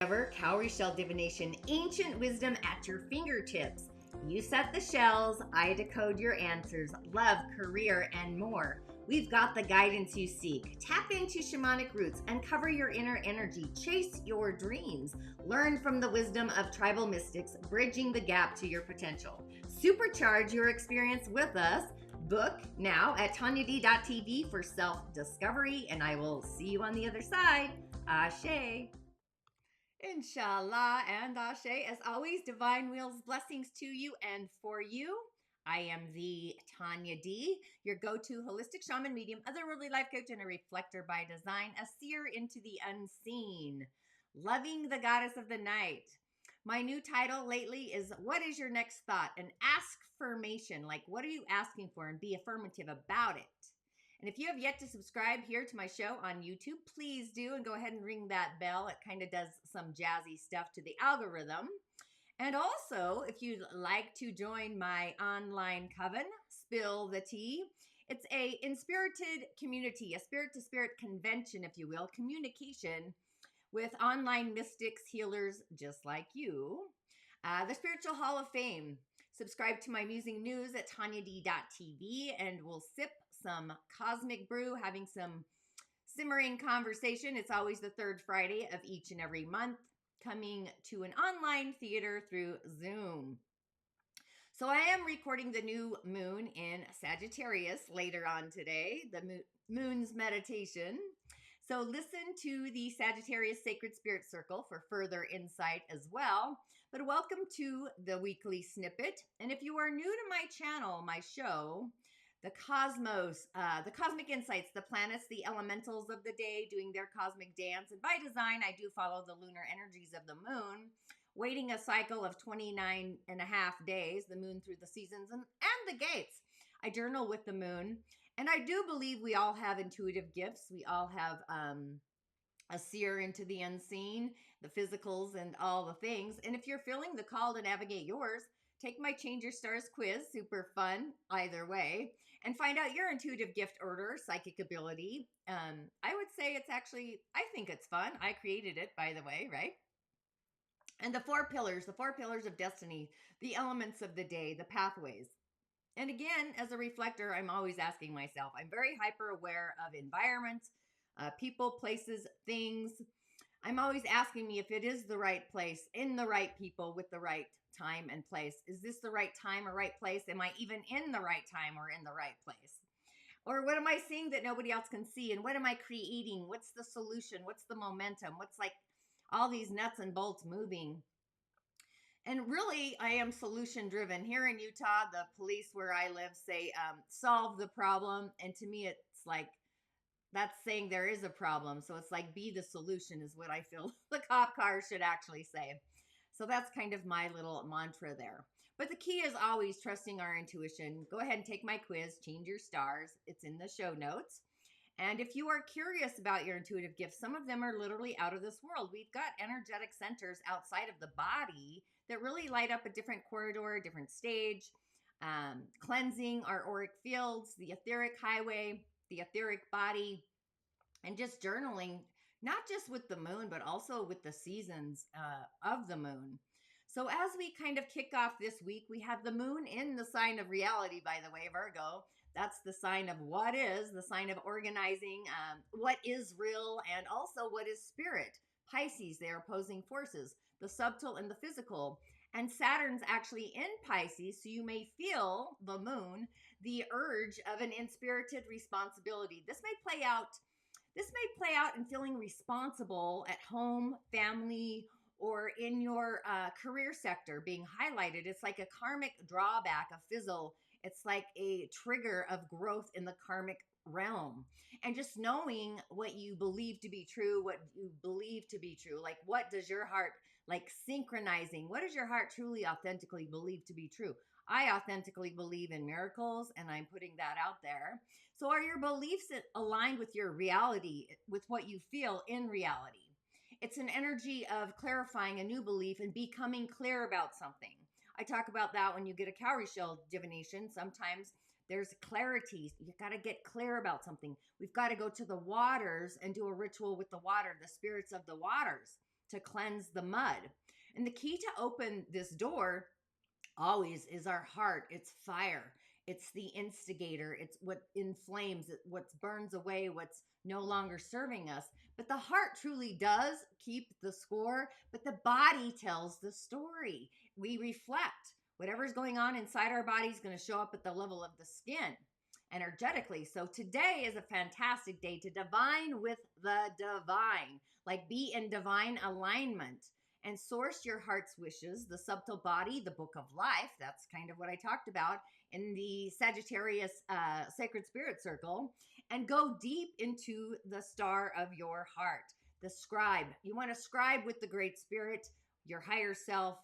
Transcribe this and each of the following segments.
Cowrie shell divination, ancient wisdom at your fingertips. You set the shells, I decode your answers, love, career, and more. We've got the guidance you seek. Tap into shamanic roots, uncover your inner energy, chase your dreams, learn from the wisdom of tribal mystics, bridging the gap to your potential. Supercharge your experience with us. Book now at tonyad.tv for self-discovery, and I will see you on the other side. Ashe. Inshallah and Ashe. As always, divine wheels, blessings to you and for you. I am the Tonya D, your go-to holistic shaman medium, otherworldly life coach, and a reflector by design, a seer into the unseen, loving the goddess of the night. My new title lately is What is Your Next Thought? An ASK-firmation, like what are you asking for, and be affirmative about it. And if you have yet to subscribe here to my show on YouTube, please do, and go ahead and ring that bell. It kind of does some jazzy stuff to the algorithm. And also, if you'd like to join my online coven, Spill the Tea, it's a inspirited community, a spirit-to-spirit convention, if you will, communication with online mystics, healers just like you. The Spiritual Hall of Fame. Subscribe to my musing news at tonyad.tv, and we'll sip some cosmic brew, having some simmering conversation. It's always the third Friday of each and every month, coming to an online theater through Zoom. So I am recording the new moon in Sagittarius later on today, the moon's meditation. So listen to the Sagittarius Sacred Spirit Circle for further insight as well. But welcome to the weekly snippet. And if you are new to my channel, my show, the cosmos, the cosmic insights, the planets, the elementals of the day doing their cosmic dance. And by design, I do follow the lunar energies of the moon, waiting a cycle of 29 and a half days, the moon through the seasons and the gates. I journal with the moon. And I do believe we all have intuitive gifts. We all have a seer into the unseen, the physicals, and all the things. And if you're feeling the call to navigate yours, take my Change Your Stars quiz, super fun either way, and find out your intuitive gift order, psychic ability. I would say it's actually, I think it's fun. I created it, by the way, right? And the four pillars of destiny, the elements of the day, the pathways. And again, as a reflector, I'm always asking myself, I'm very hyper aware of environments, people, places, things. I'm always asking me if it is the right place, in the right people, with the right time and place. Is this the right time or right place? Am I even in the right time or in the right place? Or what am I seeing that nobody else can see? And what am I creating? What's the solution? What's the momentum? What's like all these nuts and bolts moving? And really, I am solution driven. Here in Utah, the police where I live say, solve the problem. And to me, it's like, that's saying there is a problem. So it's like, be the solution is what I feel the cop car should actually say. So that's kind of my little mantra there. But the key is always trusting our intuition. Go ahead and take my quiz, Change Your Stars. It's in the show notes. And if you are curious about your intuitive gifts, some of them are literally out of this world. We've got energetic centers outside of the body that really light up a different corridor, a different stage, cleansing our auric fields, the etheric highway, the etheric body, and just journaling, not just with the moon, but also with the seasons of the moon. So as we kind of kick off this week, we have the moon in the sign of reality, by the way, Virgo. That's the sign of what is, the sign of organizing, what is real, and also what is spirit. Pisces, they are opposing forces, the subtle and the physical. And Saturn's actually in Pisces, so you may feel, the moon, the urge of an inspirited responsibility. This may play out in feeling responsible at home, family, or in your career sector being highlighted. It's like a karmic drawback, a fizzle. It's like a trigger of growth in the karmic realm. And just knowing what you believe to be true, what you believe to be true, like what does your heart, like synchronizing, what does your heart truly authentically believe to be true? I authentically believe in miracles, and I'm putting that out there. So are your beliefs aligned with your reality, with what you feel in reality? It's an energy of clarifying a new belief and becoming clear about something. I talk about that when you get a cowrie shell divination. Sometimes there's clarity. You got to get clear about something. We've got to go to the waters and do a ritual with the water, the spirits of the waters, to cleanse the mud. And the key to open this door always is our heart. It's fire. It's the instigator. It's what inflames, what burns away, what's no longer serving us. But the heart truly does keep the score, but the body tells the story. We reflect. Whatever's going on inside our body is going to show up at the level of the skin energetically. So today is a fantastic day to divine with the divine, like be in divine alignment and source your heart's wishes, the subtle body, the book of life. That's kind of what I talked about in the Sagittarius sacred spirit circle, and go deep into the star of your heart, the scribe. You want to scribe with the great spirit, your higher self,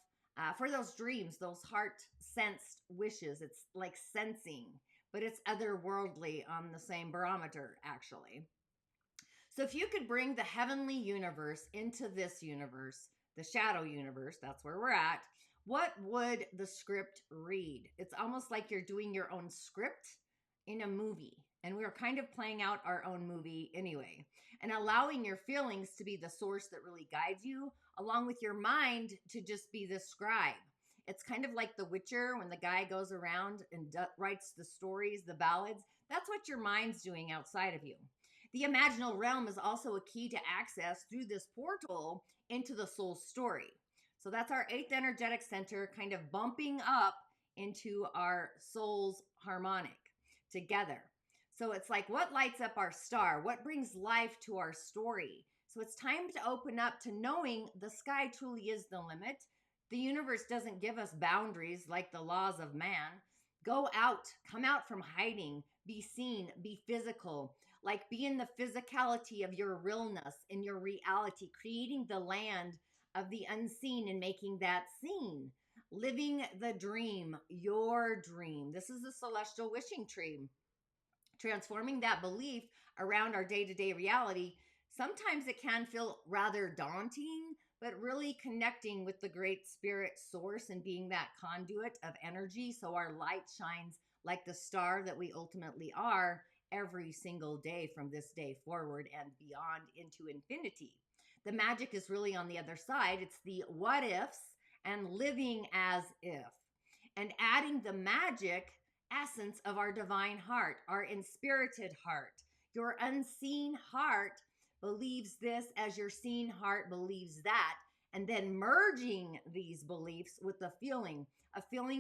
for those dreams, those heart sensed wishes. It's like sensing, but it's otherworldly on the same barometer, actually. So if you could bring the heavenly universe into this universe, the shadow universe, that's where we're at, what would the script read? It's almost like you're doing your own script in a movie. And we're kind of playing out our own movie anyway, and allowing your feelings to be the source that really guides you, along with your mind to just be the scribe. It's kind of like The Witcher when the guy goes around and writes the stories, the ballads. That's what your mind's doing outside of you. The imaginal realm is also a key to access through this portal into the soul story. So that's our 8th energetic center kind of bumping up into our soul's harmonic together. So it's like, what lights up our star? What brings life to our story? So it's time to open up to knowing the sky truly is the limit. The universe doesn't give us boundaries like the laws of man. Go out, come out from hiding, be seen, be physical, like be in the physicality of your realness, in your reality, creating the land of the unseen and making that seen. Living the dream, your dream. This is the celestial wishing tree. Transforming that belief around our day-to-day reality. Sometimes it can feel rather daunting, but really connecting with the great spirit source and being that conduit of energy so our light shines like the star that we ultimately are every single day from this day forward and beyond into infinity. The magic is really on the other side. It's the what ifs and living as if, and adding the magic essence of our divine heart, our inspirited heart. Your unseen heart believes this as your seen heart believes that, and then merging these beliefs with a feeling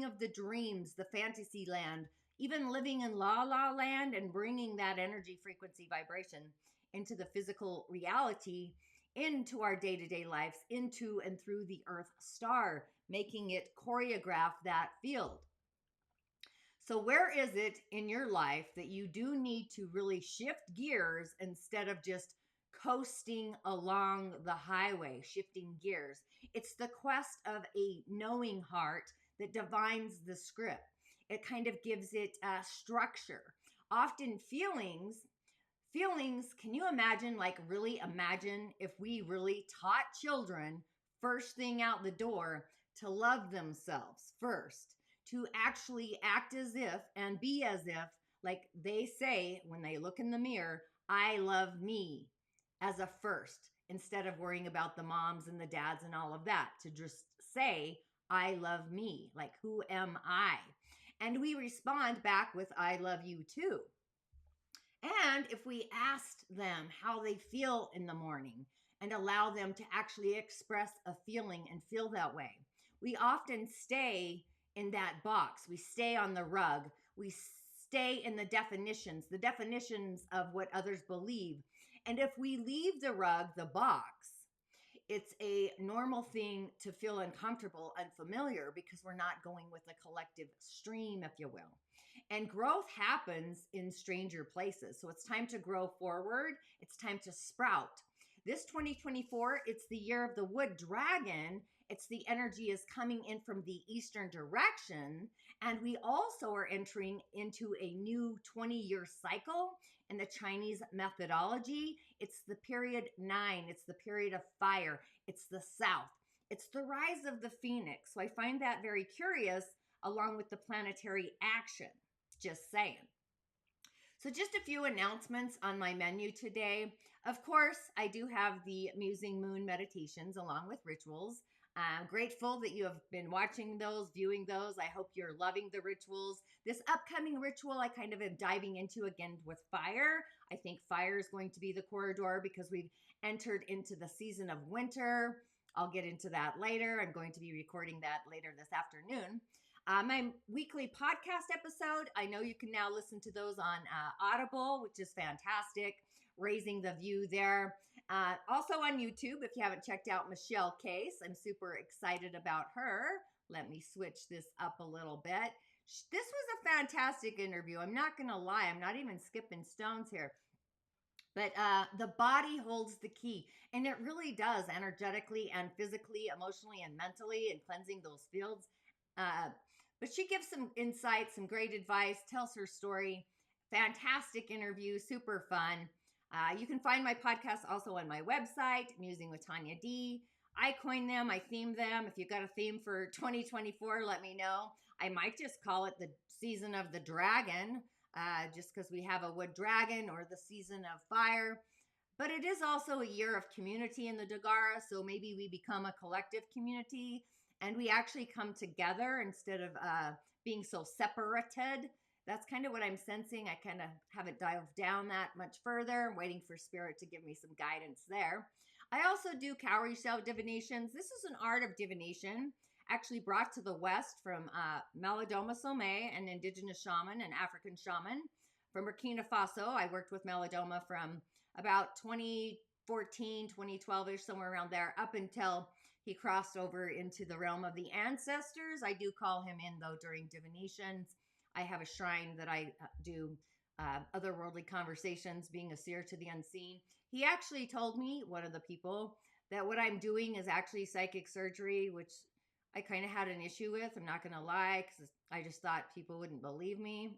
of the dreams, the fantasy land, even living in la la land, and bringing that energy, frequency, vibration into the physical reality, into our day-to-day lives, into and through the earth star, making it choreograph that field. So where is it in your life that you do need to really shift gears instead of just coasting along the highway, shifting gears? It's the quest of a knowing heart that divines the script. It kind of gives it a structure. Often feelings, can you imagine, like really imagine if we really taught children first thing out the door to love themselves first, to actually act as if and be as if, like they say when they look in the mirror, I love me, as a first, instead of worrying about the moms and the dads and all of that, to just say, I love me, like who am I? And we respond back with, I love you too. And if we asked them how they feel in the morning and allow them to actually express a feeling and feel that way, we often stay in that box. We stay on the rug. We stay in the definitions of what others believe. And if we leave the rug, the box, it's a normal thing to feel uncomfortable, unfamiliar, because we're not going with a collective stream, if you will. And growth happens in stranger places. So it's time to grow forward. It's time to sprout. This 2024, it's the year of the wood dragon. It's the energy is coming in from the eastern direction. And we also are entering into a new 20-year cycle in the Chinese methodology. It's the period 9. It's the period of fire. It's the south. It's the rise of the phoenix. So I find that very curious, along with the planetary action. Just saying. So just a few announcements on my menu today. Of course, I do have the Musing Moon meditations along with rituals. I'm grateful that you have been watching those, viewing those. I hope you're loving the rituals. This upcoming ritual, I kind of am diving into again with fire. I think fire is going to be the corridor because we've entered into the season of winter. I'll get into that later. I'm going to be recording that later this afternoon. My weekly podcast episode, I know you can now listen to those on Audible, which is fantastic, raising the view there. Also on YouTube, if you haven't checked out Michelle Case, I'm super excited about her. Let me switch this up a little bit. This was a fantastic interview. I'm not going to lie. I'm not even skipping stones here. But the body holds the key, and it really does, energetically and physically, emotionally and mentally, and cleansing those fields. But she gives some insights, some great advice, tells her story. Fantastic interview, super fun. You can find my podcast also on my website, Musing with Tonya D. I coined them, I themed them. If you've got a theme for 2024, let me know. I might just call it the season of the dragon, just because we have a wood dragon, or the season of fire. But it is also a year of community in the Dagara, so maybe we become a collective community and we actually come together instead of being so separated. That's kind of what I'm sensing. I kind of haven't dived down that much further. I'm waiting for Spirit to give me some guidance there. I also do cowrie shell divinations. This is an art of divination actually brought to the West from Malidoma Some, an indigenous shaman, an African shaman from Burkina Faso. I worked with Malidoma from about 2014, 2012-ish, somewhere around there, up until he crossed over into the realm of the ancestors. I do call him in, though, during divinations. I have a shrine that I do otherworldly conversations, being a seer to the unseen. He actually told me, one of the people, that what I'm doing is actually psychic surgery, which I kind of had an issue with. I'm not going to lie, because I just thought people wouldn't believe me.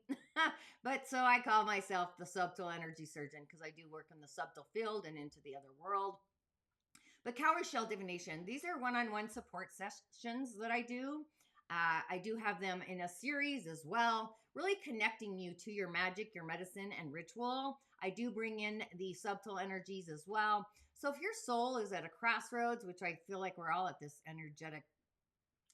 But so I call myself the subtle energy surgeon, because I do work in the subtle field and into the other world. But cowrie shell divination, these are one-on-one support sessions that I do. I do have them in a series as well, really connecting you to your magic, your medicine, and ritual. I do bring in the subtle energies as well. So if your soul is at a crossroads, which I feel like we're all at this energetic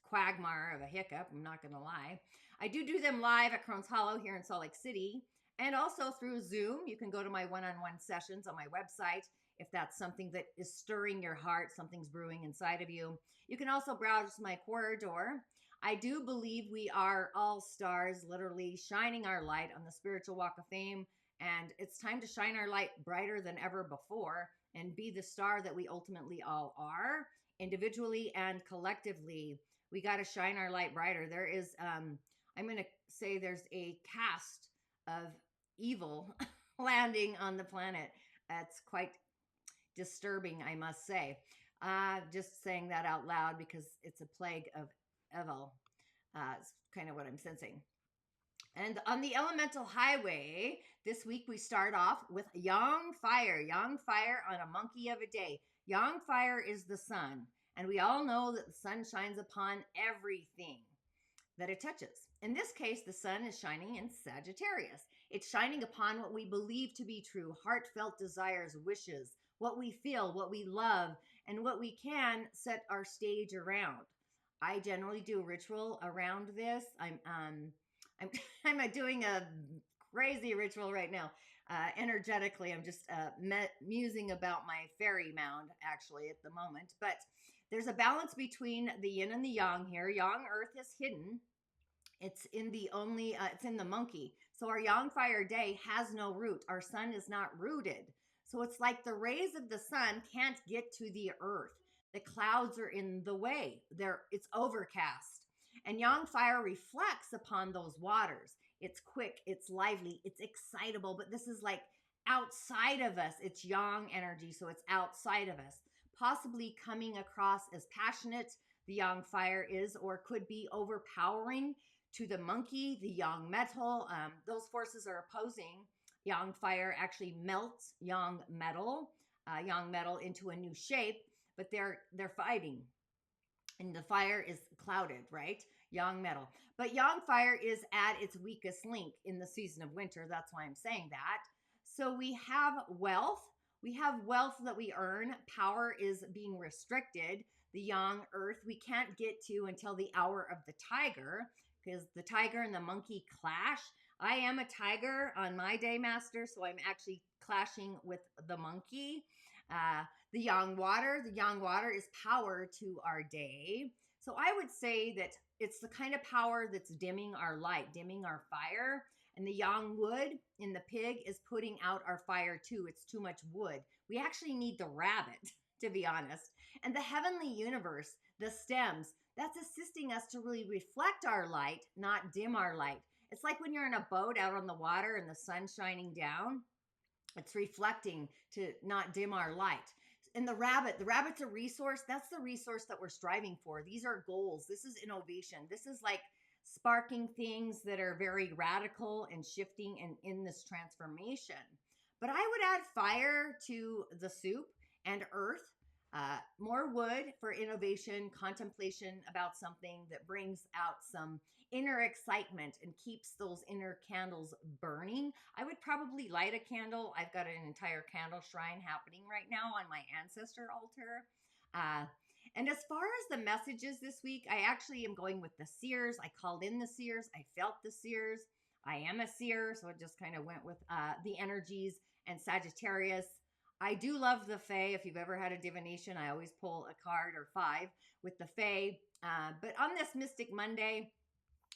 quagmire of a hiccup, I'm not going to lie. I do them live at Crohn's Hollow here in Salt Lake City, and also through Zoom. You can go to my one-on-one sessions on my website if that's something that is stirring your heart, something's brewing inside of you. You can also browse my corridor. I do believe we are all stars, literally shining our light on the spiritual walk of fame, and it's time to shine our light brighter than ever before and be the star that we ultimately all are, individually and collectively. We got to shine our light brighter. There is, I'm going to say there's a cast of evil landing on the planet. That's quite disturbing, I must say. Just saying that out loud because it's a plague of evil. It's kind of what I'm sensing. And on the elemental highway, this week we start off with Yang Fire. Yang Fire on a monkey of a day. Yang Fire is the sun. And we all know that the sun shines upon everything that it touches. In this case, the sun is shining in Sagittarius. It's shining upon what we believe to be true, heartfelt desires, wishes, what we feel, what we love, and what we can set our stage around. I generally do a ritual around this. I'm doing a crazy ritual right now. Energetically, I'm just musing about my fairy mound actually at the moment. But there's a balance between the yin and the yang here. Yang earth is hidden. It's in the monkey. So our Yang Fire day has no root. Our sun is not rooted. So it's like the rays of the sun can't get to the earth. The clouds are in the way. It's overcast. And Yang Fire reflects upon those waters. It's quick, it's lively, it's excitable, but this is like outside of us. It's Yang energy, so it's outside of us. Possibly coming across as passionate, the Yang Fire is, or could be overpowering to the monkey, the Yang metal. Those forces are opposing. Yang Fire actually melts Yang metal into a new shape, but they're fighting. And the fire is clouded, right? Yang metal. But Yang Fire is at its weakest link in the season of winter. That's why I'm saying that. So we have wealth, We have wealth that we earn. Power is being restricted. The yang earth we can't get to until the hour of the tiger, because the tiger and the monkey clash. I am a tiger on my day master, so I'm actually clashing with the monkey. Uh, the yang water is power to our day. So I would say that it's the kind of power that's dimming our light, dimming our fire. And the yang wood in the pig is putting out our fire too. It's too much wood. We actually need the rabbit, to be honest. And the heavenly universe, the stems, that's assisting us to really reflect our light, not dim our light. It's like when you're in a boat out on the water and the sun's shining down, it's reflecting to not dim our light. And the rabbit's a resource. That's the resource that we're striving for. These are goals. This is innovation. This is like sparking things that are very radical and shifting and in this transformation. But I would add fire to the soup and earth, more wood for innovation, contemplation about something that brings out some inner excitement and keeps those inner candles burning. I would probably light a candle. I've got an entire candle shrine happening right now on my ancestor altar. And as far as the messages this week, I actually am going with the seers. I called in the seers. I felt the seers. I am a seer, so it just kind of went with the energies and Sagittarius. I do love the Fae. If you've ever had a divination, I always pull a card or 5 with the Fae. But on this Mystic Monday,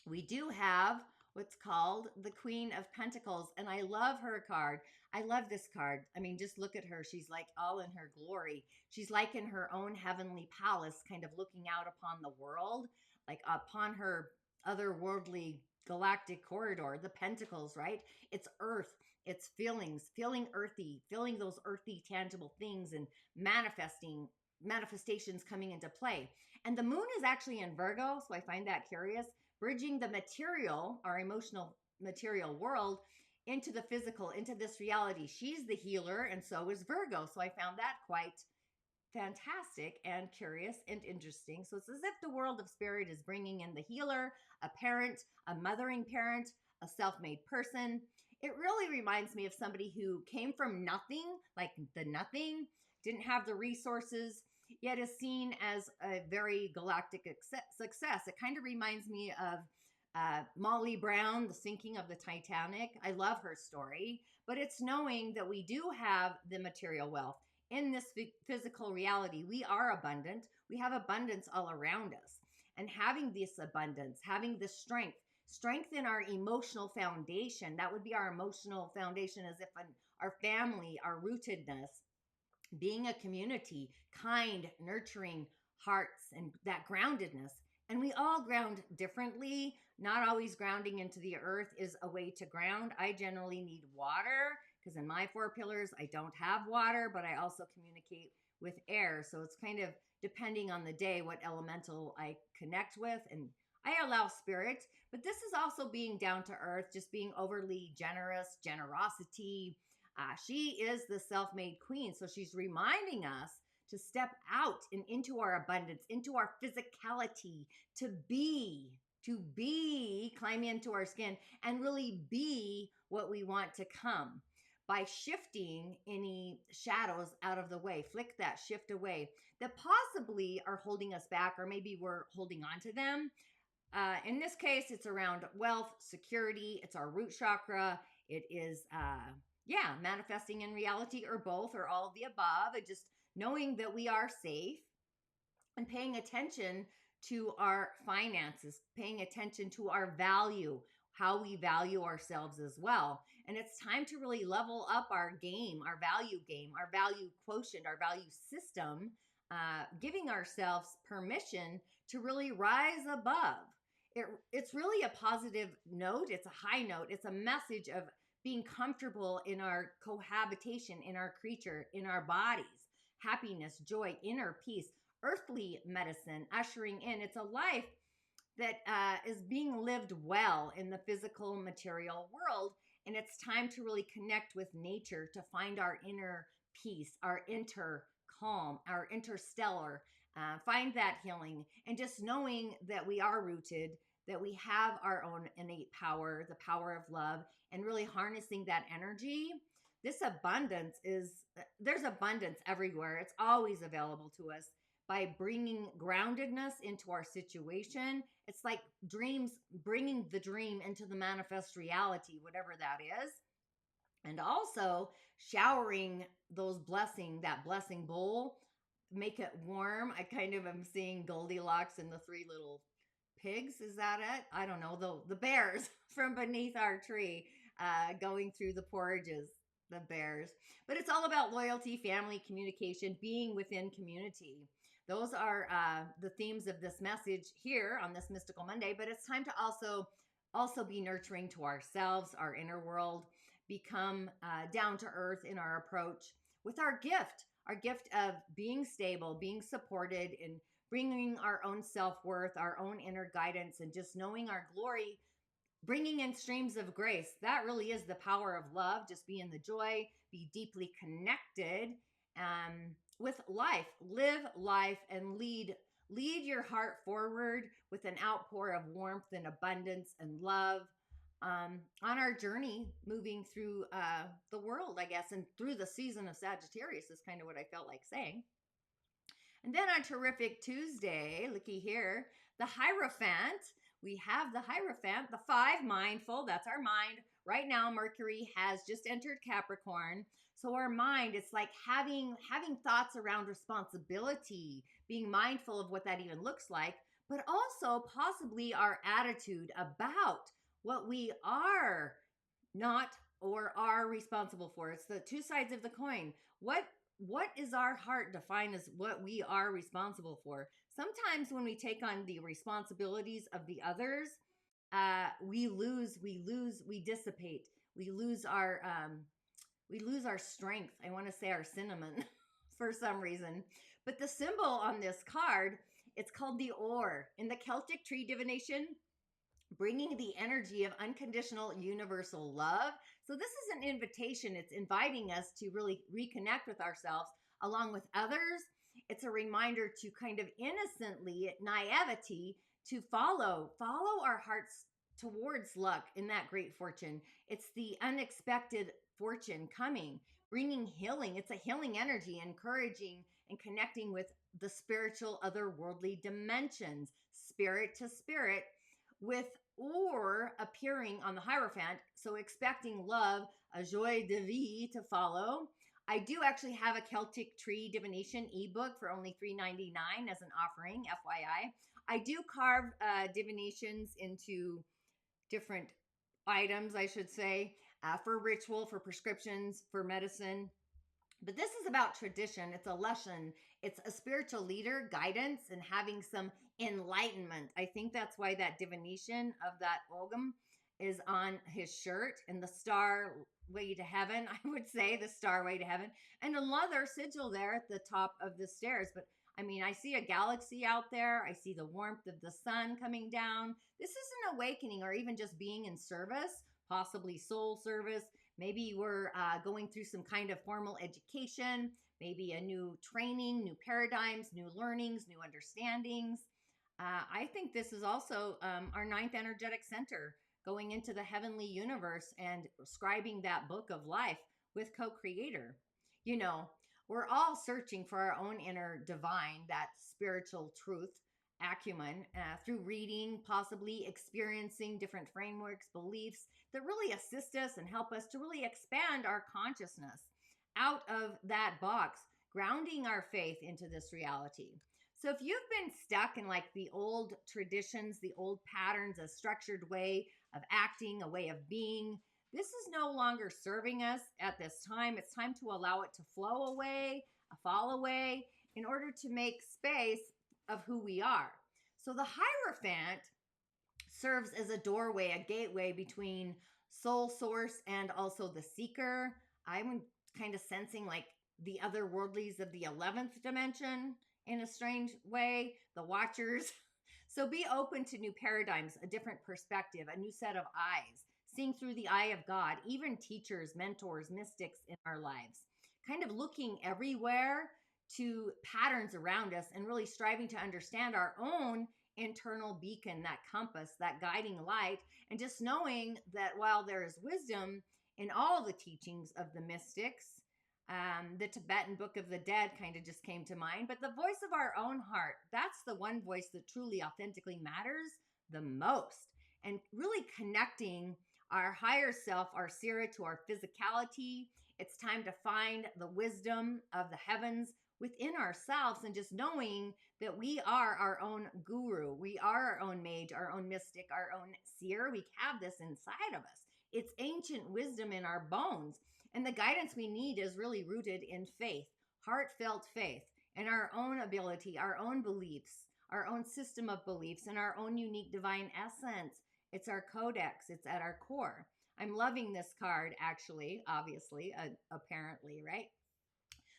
we do have what's called the Queen of Pentacles, and I love her card. I love this card. I mean, just look at her. She's like all in her glory. She's like in her own heavenly palace, kind of looking out upon the world, like upon her otherworldly galactic corridor, the pentacles, right? It's earth. It's feelings, feeling earthy, feeling those earthy, tangible things and manifestations coming into play. And the moon is actually in Virgo, so I find that curious, bridging the material, our emotional material world, into the physical, into this reality. She's the healer, and so is Virgo. So I found that quite fantastic and curious and interesting. So it's as if the world of spirit is bringing in the healer, a parent, a mothering parent, a self-made person. It really reminds me of somebody who came from nothing, like the nothing, didn't have the resources, yet is seen as a very galactic success. It kind of reminds me of Molly Brown, the sinking of the Titanic. I love her story, but it's knowing that we do have the material wealth in this physical reality. We are abundant. We have abundance all around us. And having this abundance, having the strength in our emotional foundation, that would be our emotional foundation, as if our family, our rootedness, being a community, kind, nurturing hearts, and that groundedness. And we all ground differently. Not always grounding into the earth is a way to ground. I generally need water because in my 4 pillars, I don't have water, but I also communicate with air. So it's kind of depending on the day what elemental I connect with. And I allow spirit, but this is also being down to earth, just being overly generosity. She is the self-made queen. So she's reminding us to step out and into our abundance, into our physicality, to be, climb into our skin and really be what we want to come by shifting any shadows out of the way. Flick that shift away that possibly are holding us back, or maybe we're holding on to them. In this case, it's around wealth, security. It's our root chakra. It is, manifesting in reality, or both, or all of the above. And just knowing that we are safe and paying attention to our finances, paying attention to our value, how we value ourselves as well. And it's time to really level up our game, our value quotient, our value system, giving ourselves permission to really rise above. It's really a positive note. It's a high note. It's a message of being comfortable in our cohabitation, in our creature, in our bodies, happiness, joy, inner peace, earthly medicine, ushering in. It's a life that is being lived well in the physical material world. And it's time to really connect with nature to find our inner peace, our inner calm, our interstellar, find that healing, and just knowing that we are rooted, that we have our own innate power, the power of love, and really harnessing that energy this abundance is, there's abundance everywhere. It's always available to us by bringing groundedness into our situation. It's like dreams, bringing the dream into the manifest reality, whatever that is. And also showering that blessing bowl, make it warm. I kind of am seeing Goldilocks and the three little pigs. Is that it? I don't know. The bears from beneath our tree, going through the porridges, the bears. But it's all about loyalty, family, communication, being within community. Those are the themes of this message here on this Mystical Monday. But it's time to also be nurturing to ourselves, our inner world, become down to earth in our approach with our gift of being stable, being supported, and bringing our own self-worth, our own inner guidance, and just knowing our glory, bringing in streams of grace. That really is the power of love. Just be in the joy, be deeply connected with life, live life, and lead your heart forward with an outpour of warmth and abundance and love, on our journey moving through the world, I guess, and through the season of Sagittarius is kind of what I felt like saying. And then on Terrific Tuesday, looky here, the Hierophant. We have the Hierophant, the 5 mindful. That's our mind. Right now, Mercury has just entered Capricorn. So our mind, it's like having thoughts around responsibility, being mindful of what that even looks like, but also possibly our attitude about what we are not or are responsible for. It's the two sides of the coin. What is our heart defined as what we are responsible for? Sometimes when we take on the responsibilities of the others, we dissipate, we lose our strength. I want to say our cinnamon for some reason. But the symbol on this card, it's called the Or. In the Celtic tree divination, bringing the energy of unconditional universal love. So this is an invitation. It's inviting us to really reconnect with ourselves along with others. It's a reminder to kind of innocently, naivety, to follow our hearts towards luck in that great fortune. It's the unexpected fortune coming, bringing healing. It's a healing energy, encouraging and connecting with the spiritual, otherworldly dimensions, spirit to spirit, with Or appearing on the Hierophant. So expecting love, a joie de vie to follow. I do actually have a Celtic tree divination ebook for only $3.99 as an offering, FYI. I do carve divinations into different items, I should say, for ritual, for prescriptions, for medicine. But this is about tradition. It's a lesson. It's a spiritual leader, guidance, and having some enlightenment. I think that's why that divination of that Ogum is on his shirt, and the star way to heaven, I would say, the star way to heaven, and a leather sigil there at the top of the stairs. But I mean, I see a galaxy out there. I see the warmth of the sun coming down. This is an awakening, or even just being in service, possibly soul service. Maybe you were going through some kind of formal education, maybe a new training, new paradigms, new learnings, new understandings. I think this is also our 9th energetic center, going into the heavenly universe and scribing that book of life with co-creator. You know, we're all searching for our own inner divine, that spiritual truth, acumen, through reading, possibly experiencing different frameworks, beliefs that really assist us and help us to really expand our consciousness out of that box, grounding our faith into this reality. So if you've been stuck in like the old traditions, the old patterns, a structured way of acting, a way of being, this is no longer serving us at this time. It's time to allow it to flow away, fall away, in order to make space of who we are. So the Hierophant serves as a doorway, a gateway between soul source and also the seeker. I'm kind of sensing like the otherworldlies of the 11th dimension in a strange way, the watchers. So be open to new paradigms, a different perspective, a new set of eyes, seeing through the eye of God, even teachers, mentors, mystics in our lives, kind of looking everywhere to patterns around us and really striving to understand our own internal beacon, that compass, that guiding light, and just knowing that while there is wisdom in all the teachings of the mystics. The Tibetan Book of the Dead kind of just came to mind, but the voice of our own heart, that's the one voice that truly authentically matters the most. And really connecting our higher self, our Sira, to our physicality. It's time to find the wisdom of the heavens within ourselves, and just knowing that we are our own guru. We are our own mage, our own mystic, our own seer. We have this inside of us. It's ancient wisdom in our bones. And the guidance we need is really rooted in faith, heartfelt faith, and our own ability, our own beliefs, our own system of beliefs, and our own unique divine essence. It's our codex. It's at our core. I'm loving this card, actually, obviously, apparently, right?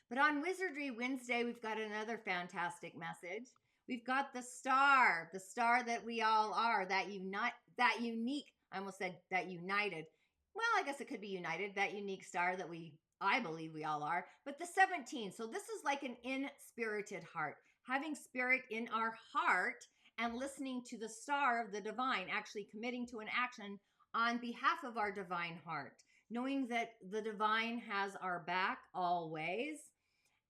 But on Wizardry Wednesday, we've got another fantastic message. We've got the star that we all are, that unique, I almost said that united. Well, I guess it could be united, that unique star that I believe we all are. But the 17, so this is like an in-spirited heart, having spirit in our heart and listening to the star of the divine, actually committing to an action on behalf of our divine heart, knowing that the divine has our back always,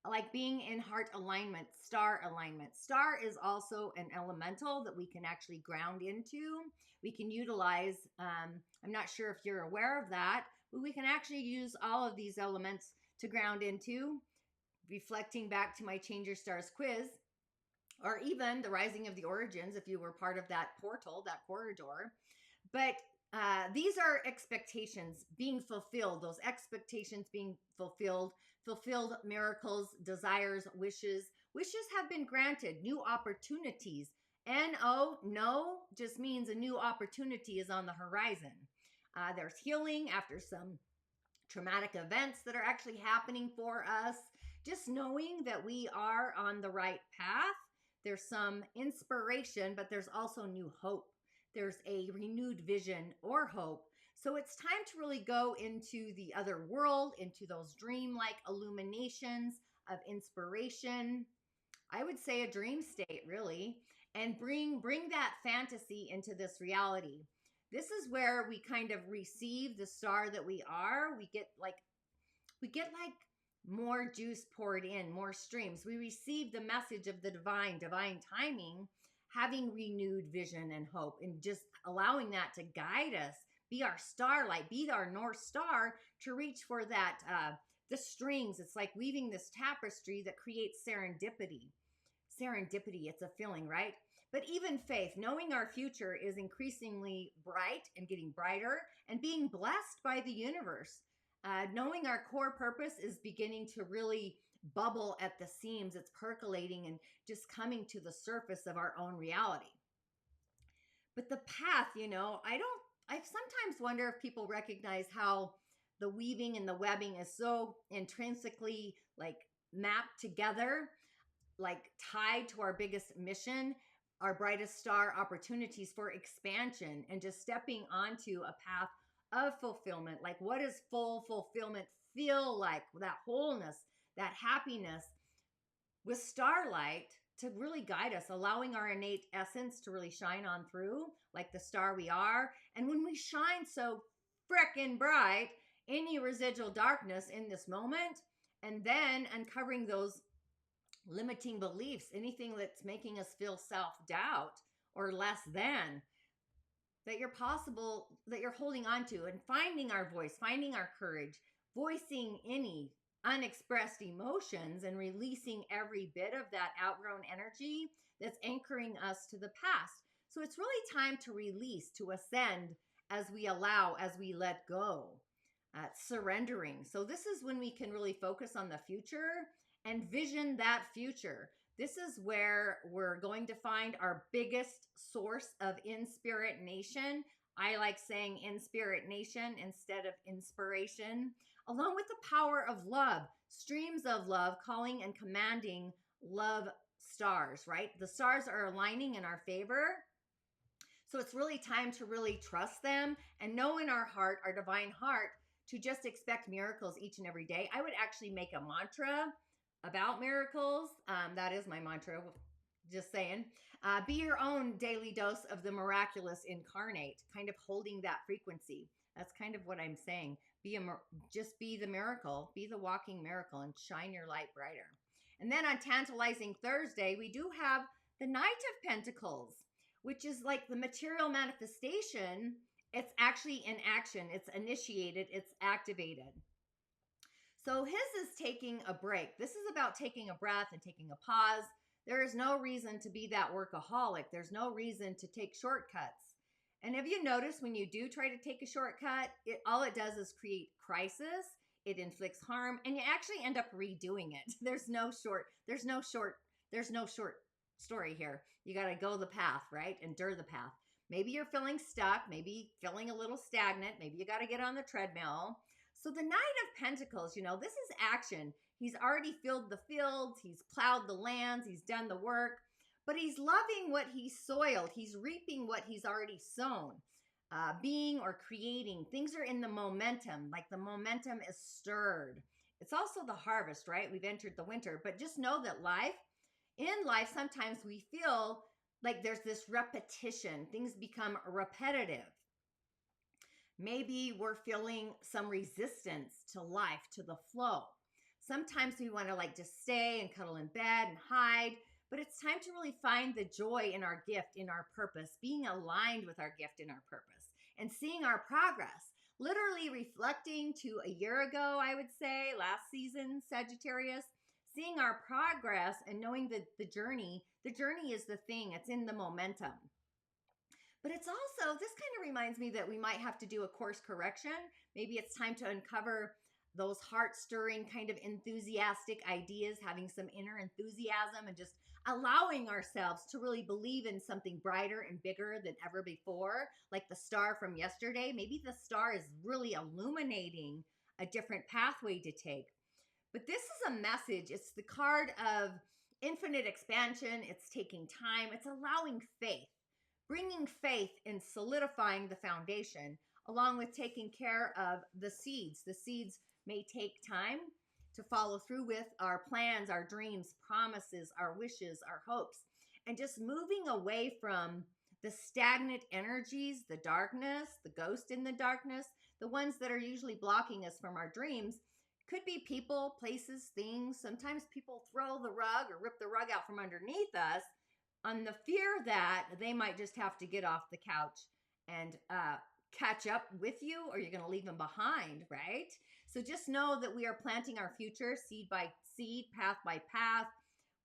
like being in heart alignment, star alignment. Star is also an elemental that we can actually ground into. We can utilize, I'm not sure if you're aware of that, but we can actually use all of these elements to ground into, reflecting back to my Change Your Stars quiz, or even the Rising of the Origins, if you were part of that portal, that corridor. But these are expectations being fulfilled, those expectations being fulfilled miracles, desires, wishes. Wishes have been granted, new opportunities. No just means a new opportunity is on the horizon. There's healing after some traumatic events that are actually happening for us. Just knowing that we are on the right path. There's some inspiration, but there's also new hope. There's a renewed vision or hope. So it's time to really go into the other world, into those dream-like illuminations of inspiration. I would say a dream state, really, and bring that fantasy into this reality. This is where we kind of receive the star that we are. We get like more juice poured in, more streams. We receive the message of the divine timing, having renewed vision and hope, and just allowing that to guide us, be our starlight, be our North Star to reach for that, the strings. It's like weaving this tapestry that creates serendipity. Serendipity, it's a feeling, right? But even faith, knowing our future is increasingly bright and getting brighter, and being blessed by the universe. Knowing our core purpose is beginning to really bubble at the seams. It's percolating and just coming to the surface of our own reality. But the path, I sometimes wonder if people recognize how the weaving and the webbing is so intrinsically like mapped together, like tied to our biggest mission, our brightest star opportunities for expansion, and just stepping onto a path of fulfillment. Like, what does full fulfillment feel like? That wholeness, that happiness with starlight to really guide us, allowing our innate essence to really shine on through like the star we are. And when we shine so frickin' bright, any residual darkness in this moment, and then uncovering those limiting beliefs, anything that's making us feel self-doubt or less than, that you're holding on to, and finding our voice, finding our courage, voicing any unexpressed emotions, and releasing every bit of that outgrown energy that's anchoring us to the past. So it's really time to release, to ascend as we allow, as we let go, surrendering. So this is when we can really focus on the future and vision that future. This is where we're going to find our biggest source of inspiration. I like saying inspiration instead of inspiration, along with the power of love, streams of love, calling and commanding love stars, right? The stars are aligning in our favor. So it's really time to really trust them and know in our heart, our divine heart, to just expect miracles each and every day. I would actually make a mantra about miracles. That is my mantra, just saying. Be your own daily dose of the miraculous incarnate, kind of holding that frequency. That's kind of what I'm saying. Just be the miracle, be the walking miracle, and shine your light brighter. And then on Tantalizing Thursday, we do have the Knight of Pentacles, which is like the material manifestation. It's actually in action, it's initiated, it's activated. So his is taking a break. This is about taking a breath and taking a pause. There is no reason to be that workaholic. There's no reason to take shortcuts. And have you noticed when you do try to take a shortcut, all it does is create crisis. It inflicts harm, and you actually end up redoing it. There's no short story here. You got to go the path, right? Endure the path. Maybe you're feeling stuck, maybe feeling a little stagnant, maybe you got to get on the treadmill. So the Knight of Pentacles, you know, this is action. He's already filled the fields, he's plowed the lands, he's done the work, but he's loving what he's soiled. He's reaping what he's already sown. Being or creating, things are in the momentum, like the momentum is stirred. It's also the harvest, right? We've entered the winter, but just know that in life, sometimes we feel like there's this repetition. Things become repetitive. Maybe we're feeling some resistance to life, to the flow. Sometimes we want to like just stay and cuddle in bed and hide, but it's time to really find the joy in our gift, in our purpose, being aligned with our gift and our purpose, and seeing our progress. Literally reflecting to a year ago, I would say, last season, Sagittarius, seeing our progress and knowing that the journey is the thing, it's in the momentum. But it's also, this kind of reminds me that we might have to do a course correction. Maybe it's time to uncover those heart-stirring kind of enthusiastic ideas, having some inner enthusiasm and just allowing ourselves to really believe in something brighter and bigger than ever before, like the star from yesterday. Maybe the star is really illuminating a different pathway to take. But this is a message. It's the card of infinite expansion. It's taking time. It's allowing faith, bringing faith in solidifying the foundation, along with taking care of the seeds. The seeds may take time to follow through with our plans, our dreams, promises, our wishes, our hopes, and just moving away from the stagnant energies, the darkness, the ghost in the darkness, the ones that are usually blocking us from our dreams. Could be people, places, things. Sometimes people throw the rug or rip the rug out from underneath us on the fear that they might just have to get off the couch and catch up with you, or you're going to leave them behind, right? So just know that we are planting our future seed by seed, path by path.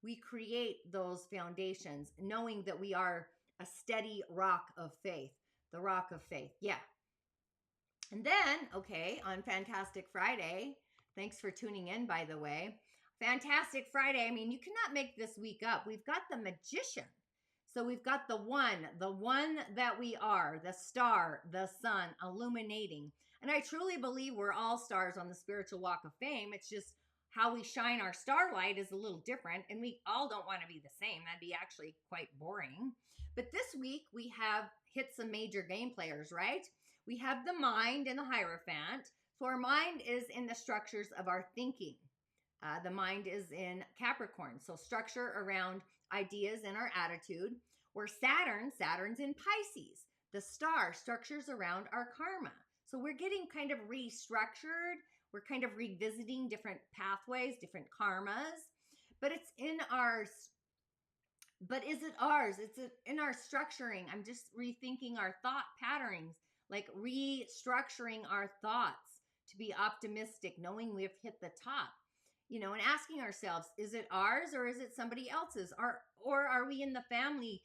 We create those foundations, knowing that we are a steady rock of faith, the rock of faith. Yeah. And then, okay, on Fantastic Friday, thanks for tuning in, by the way. Fantastic Friday. I mean, you cannot make this week up. We've got the Magician. So we've got the one that we are, the star, the sun, illuminating. And I truly believe we're all stars on the spiritual walk of fame. It's just how we shine our starlight is a little different, and we all don't want to be the same. That'd be actually quite boring. But this week we have hit some major game players, right? We have the mind and the Hierophant. So our mind is in the structures of our thinking. The mind is in Capricorn, so structure around ideas and our attitude. Where Saturn's in Pisces. The star structures around our karma. So we're getting kind of restructured. We're kind of revisiting different pathways, different karmas. But it's in ours. But is it ours? It's in our structuring. I'm just rethinking our thought patterns, like restructuring our thoughts to be optimistic, knowing we've hit the top. You know, and asking ourselves, is it ours or is it somebody else's? Or are we in the family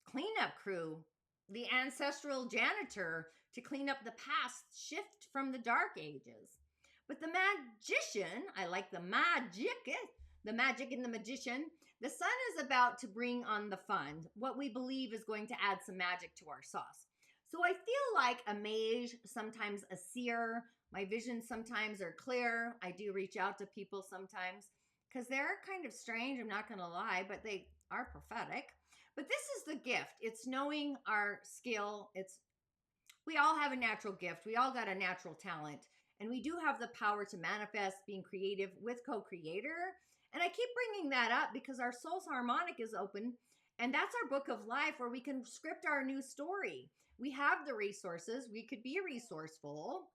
cleanup crew, the ancestral janitor to clean up the past shift from the dark ages? But the Magician, I like the magic in the Magician. The sun is about to bring on the fun, what we believe is going to add some magic to our sauce. So I feel like a mage, sometimes a seer. My visions sometimes are clear. I do reach out to people sometimes because they're kind of strange. I'm not going to lie, but they are prophetic. But this is the gift. It's knowing our skill. We all have a natural gift. We all got a natural talent. And we do have the power to manifest being creative with co-creator. And I keep bringing that up because our Souls Harmonic is open. And that's our book of life where we can script our new story. We have the resources. We could be resourceful.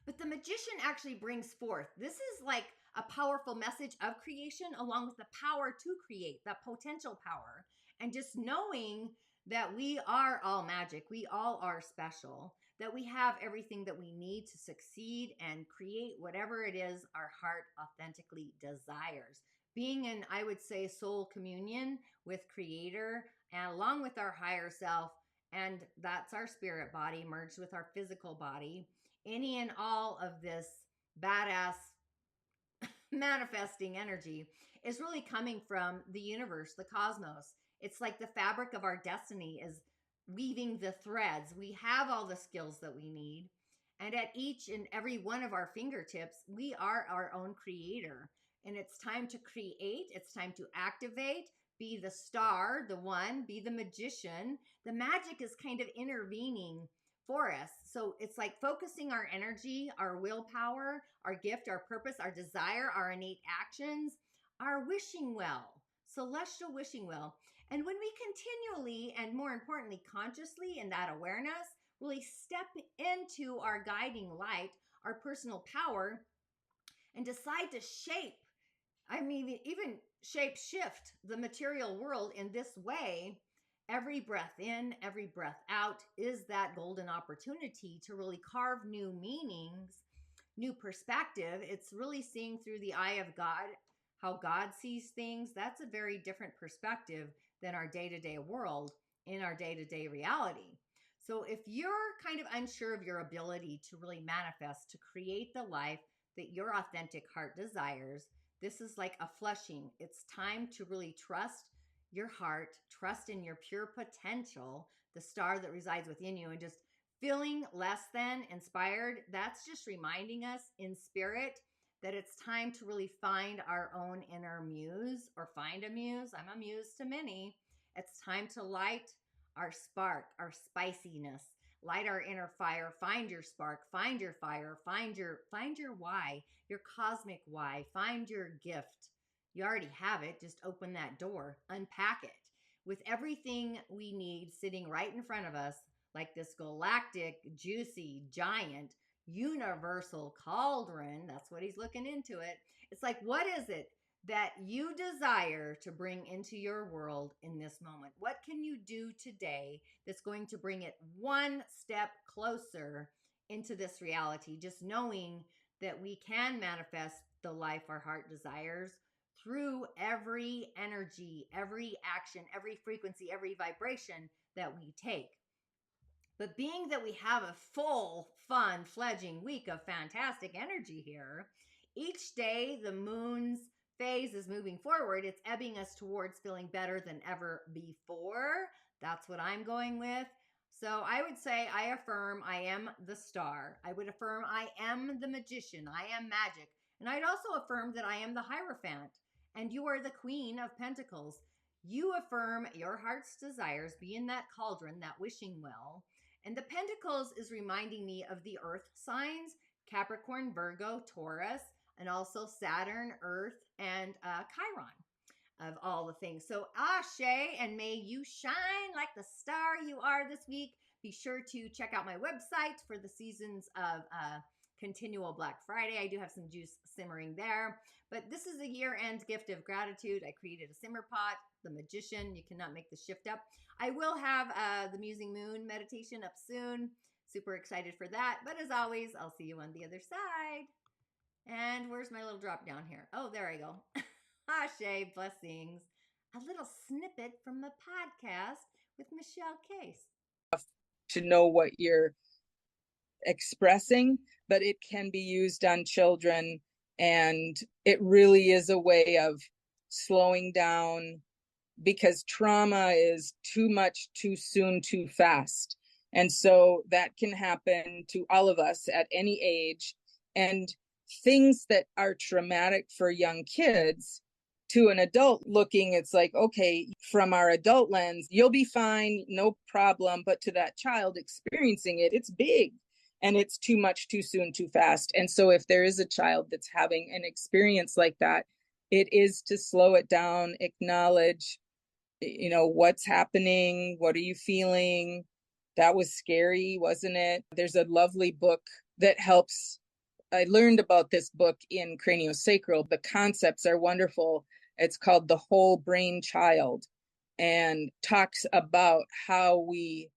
But the magician actually brings forth. This is like a powerful message of creation, along with the power to create, that potential power. And just knowing that we are all magic, we all are special, that we have everything that we need to succeed and create whatever it is our heart authentically desires. Being in, I would say, soul communion with Creator and along with our higher self, and that's our spirit body merged with our physical body. Any and all of this badass manifesting energy is really coming from the universe, the cosmos. It's like the fabric of our destiny is weaving the threads. We have all the skills that we need. And at each and every one of our fingertips, we are our own creator. And it's time to create, it's time to activate, be the star, the one, be the magician. The magic is kind of intervening for us. So it's like focusing our energy, our willpower, our gift, our purpose, our desire, our innate actions, our wishing well, celestial wishing well. And when we continually and more importantly, consciously in that awareness, really step into our guiding light, our personal power, and decide to shape, I mean, even shape shift the material world in this way, every breath in, every breath out is that golden opportunity to really carve new meanings, new perspective. It's really seeing through the eye of God, how God sees things. That's a very different perspective than our day-to-day world in our day-to-day reality. So if you're kind of unsure of your ability to really manifest, to create the life that your authentic heart desires, this is like a flushing. It's time to really trust your heart, trust in your pure potential, the star that resides within you, and just feeling less than inspired. That's just reminding us in spirit that it's time to really find our own inner muse, or find a muse. I'm a muse to many. It's time to light our spark, our spiciness, light our inner fire, find your spark, find your fire, find your why, your cosmic why, find your gift. You already have it. Just open that door, unpack it with everything we need sitting right in front of us, like this galactic, juicy, giant, universal cauldron. That's what he's looking into it. It's like, what is it that you desire to bring into your world in this moment? What can you do today that's going to bring it one step closer into this reality? Just knowing that we can manifest the life our heart desires through every energy, every action, every frequency, every vibration that we take. But being that we have a full, fun, fledging week of fantastic energy here, each day the moon's phase is moving forward. It's ebbing us towards feeling better than ever before. That's what I'm going with. So I would say I affirm I am the star. I would affirm I am the magician. I am magic. And I'd also affirm that I am the Hierophant and you are the Queen of Pentacles. You affirm your heart's desires, be in that cauldron, that wishing well. And the Pentacles is reminding me of the earth signs, Capricorn, Virgo, Taurus, and also Saturn, Earth, and Chiron of all the things. So Ashe, and may you shine like the star you are this week. Be sure to check out my website for the seasons of continual Black Friday. I do have some juice simmering there. But this is a year-end gift of gratitude. I created a simmer pot, the magician. You cannot make the shift up. I will have the Musing Moon meditation up soon. Super excited for that. But as always, I'll see you on the other side. And where's my little drop down here? Oh, there I go. Ashe, blessings. A little snippet from the podcast with Michelle Case. To know what you're expressing, but it can be used on children. And it really is a way of slowing down, because trauma is too much, too soon, too fast. And so that can happen to all of us at any age. And things that are traumatic for young kids, to an adult looking, it's like, okay, from our adult lens, you'll be fine, no problem. But to that child experiencing it, it's big. And it's too much, too soon, too fast. And so if there is a child that's having an experience like that, it is to slow it down, acknowledge, what's happening? What are you feeling? That was scary, wasn't it? There's a lovely book that helps I learned about this book in Craniosacral. The concepts are wonderful. It's called The Whole Brain Child, and talks about how we